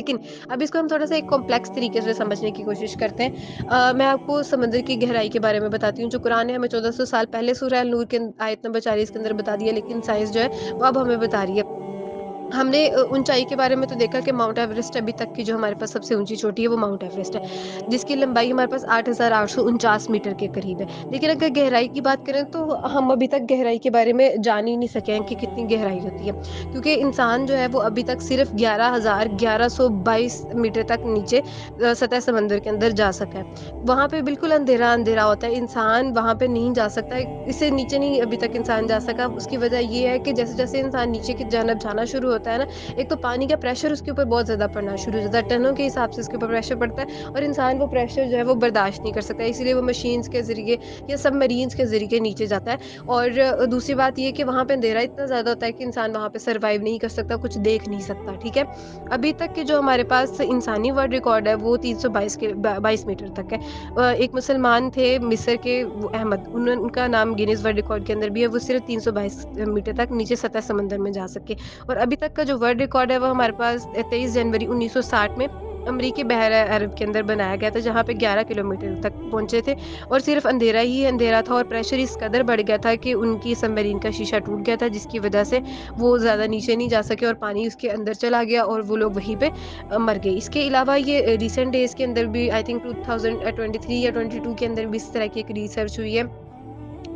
लेकिन अब इसको हम थोड़ा-सा एक कॉम्प्लेक्स तरीके से समझने की कोशिश करते हैं। मैं आपको समुद्र की गहराई के बारे में बताती हूँ, जो कुरान ने हमें 1400 साल पहले सूरह अल-नूर के आयत नंबर 40 के अंदर बता दिया, लेकिन साइंस जो है वो अब हमें बता रही है। हमने ऊँचाई के बारे में तो देखा कि माउंट एवरेस्ट अभी तक की जो हमारे पास सबसे ऊँची चोटी है वो माउंट एवरेस्ट है, जिसकी लंबाई हमारे पास 8,849 मीटर के करीब है। लेकिन अगर गहराई की बात करें तो हम अभी तक गहराई के बारे में जान ही नहीं सके हैं कि कितनी गहराई होती है। क्योंकि इंसान जो है वो अभी तक सिर्फ़ 11,1122 मीटर तक नीचे सतह समंदर के अंदर जा सका है। वहाँ पे बिल्कुल अंधेरा-अंधेरा होता है, इंसान वहाँ पे नहीं जा सकता है, इससे नीचे नहीं अभी तक इंसान जा सका। उसकी वजह ये है कि जैसे-जैसे इंसान नीचे की जानब जाना शुरू होता है ना, एक तो पानी का प्रेशर उसके ऊपर बहुत ज़्यादा पड़ना शुरू हो जाता है, टनों के हिसाब से उसके ऊपर प्रेशर पड़ता है और इंसान वो प्रेशर जो है वो बर्दाश्त नहीं कर सकता है, इसीलिए वो मशीन्स के ज़रिए या सबमरीन्स के ज़रिए नीचे जाता है। और दूसरी बात ये है कि वहाँ पे अंधेरा इतना ज़्यादा होता है कि इंसान वहाँ पे सर्वाइव नहीं कर सकता, कुछ देख नहीं सकता, ठीक है? अभी तक के जो हमारे पास इंसानी वर्ल्ड रिकॉर्ड है वो 322 के 22 मीटर तक है। एक मुसलमान थे मिस्र के, वो अहमद, उनका नाम गिनीज़ वर्ल्ड रिकॉर्ड के अंदर भी है, वो सिर्फ़ 322 मीटर तक नीचे सतह समंदर में जा सके। और अभी तक का जो वर्ल्ड रिकॉर्ड है वो हमारे पास 23 जनवरी 1960 में अमरीकी बहरा अरब के अंदर बनाया गया था, जहाँ पे 11 किलोमीटर तक पहुँचे थे और सिर्फ़ अंधेरा ही अंधेरा था और प्रेशर इस कदर बढ़ गया था कि उनकी सबमरीन का शीशा टूट गया था, जिसकी वजह से वो ज़्यादा नीचे नहीं जा सके और पानी उसके अंदर चला गया और वो लोग वहीं पे मर गए। इसके अलावा ये रिसेंट डेज़ के अंदर भी आई थिंक 2023 या 22 के अंदर भी इस तरह की एक रिसर्च हुई है।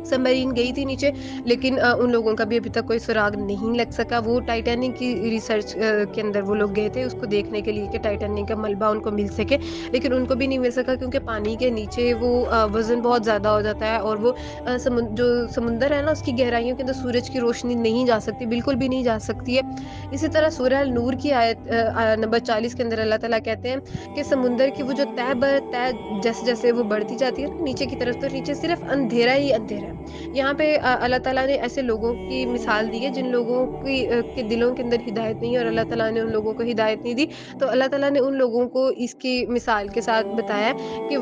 सबमरीन गई थी नीचे, लेकिन उन लोगों का भी अभी तक कोई सुराग नहीं लग सका। वो टाइटैनिक की रिसर्च के अंदर वो लोग गए थे उसको देखने के लिए कि टाइटैनिक का मलबा उनको मिल सके, लेकिन उनको भी नहीं मिल सका क्योंकि पानी के नीचे वो वज़न बहुत ज़्यादा हो जाता है और वो जो समुंदर है ना उसकी गहराइयों के अंदर सूरज की रोशनी नहीं जा सकती, बिल्कुल भी नहीं जा सकती है। इसी तरह सूरह अल-नूर की आयत नंबर 40 के अंदर अल्लाह ताला कहते हैं कि समुंदर की वो जो तह ब तह जैसे-जैसे वो बढ़ती जाती है ना नीचे की तरफ, तो नीचे सिर्फ़ अंधेरा ही अंधेरा है। यहाँ पे अल्लाह ताला ने ऐसे लोगों की मिसाल दी है जिन लोगों की के दिलों के अंदर हिदायत नहीं है और अल्लाह ताला ने उन लोगों को हिदायत नहीं दी। तो अल्लाह ताला ने उन लोगों को इसकी मिसाल के साथ बताया है कि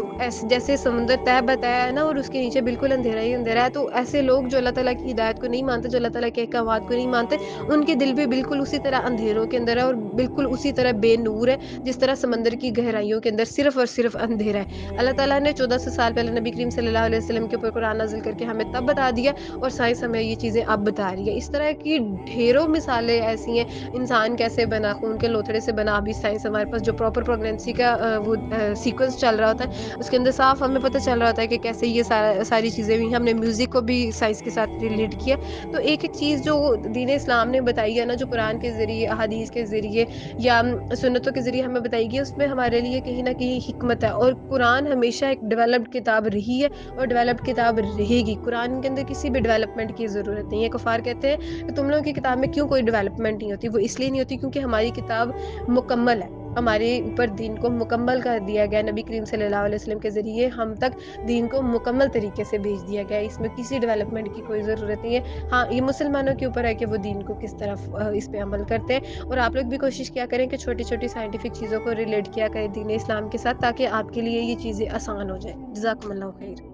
जैसे समुंदर तह बताया है ना और उसके नीचे बिल्कुल अंधेरा ही अंधेरा है, तो ऐसे लोग जो अल्लाह ताला की हिदायत को नहीं मानते, जो अल्लाह ताला के अहकामात को नहीं मानते, उनके दिल भी बिल्कुल उसी तरह अंधेरों के अंदर है और बिल्कुल उसी तरह बेनूर है, जिस तरह समंदर की गहराइयों के अंदर सिर्फ़ और सिर्फ़ अंधेरा है। अल्लाह ताला ने 1400 साल पहले नबी करीम सल्लल्लाहु अलैहि वसल्लम के ऊपर कुरान नाज़िल करके हमें तब बता दिया और साइंस हमें ये चीज़ें अब बता रही है। इस तरह की ढेरों मिसालें ऐसी हैं, इंसान कैसे बना, खून के लोथड़े से बना, अभी साइंस हमारे पास जो प्रॉपर प्रेगनेंसी का सीक्वेंस चल रहा होता है, उसके अंदर साफ हमें पता चल रहा होता है कि कैसे ये सारी चीज़ें हुई। हमने म्यूज़िक को भी साइंस के साथ रिलेट किया। तो एक-एक चीज़ जो दीन इस्लाम ने बताई है ना, जो कुरान के ज़रिए, अहादीस के ज़रिए या सुन्नतों के ज़रिए हमें बताई गई है, उसमें हमारे लिए कहीं न कहीं हिकमत है और कुरान हमेशा एक डेवलप्ड किताब रही है और डेवलप्ड किताब रहेगी। कुरान के अंदर किसी भी डेवलपमेंट की ज़रूरत नहीं है। कुफ़ार कहते हैं कि तुम लोगों की किताब में क्यों कोई डेवलपमेंट नहीं होती? वो इसलिए नहीं होती क्योंकि हमारी किताब मुकम्मल है। हमारे ऊपर दीन को मुकम्मल कर दिया गया, नबी करीम सल्लल्लाहु अलैहि वसल्लम के ज़रिए हम तक दीन को मुकम्मल तरीके से भेज दिया गया है। इसमें किसी डेवलपमेंट की कोई ज़रूरत नहीं है। हाँ, ये मुसलमानों के ऊपर है कि वो दीन को किस तरह इस पे अमल करते हैं और आप लोग भी कोशिश किया करें कि छोटी-छोटी साइंटिफिक चीज़ों को रिलेट किया करें दीन इस्लाम के साथ, ताकि आपके लिए ये चीज़ें आसान हो जाएँ। जज़ाकुमुल्लाह खैर।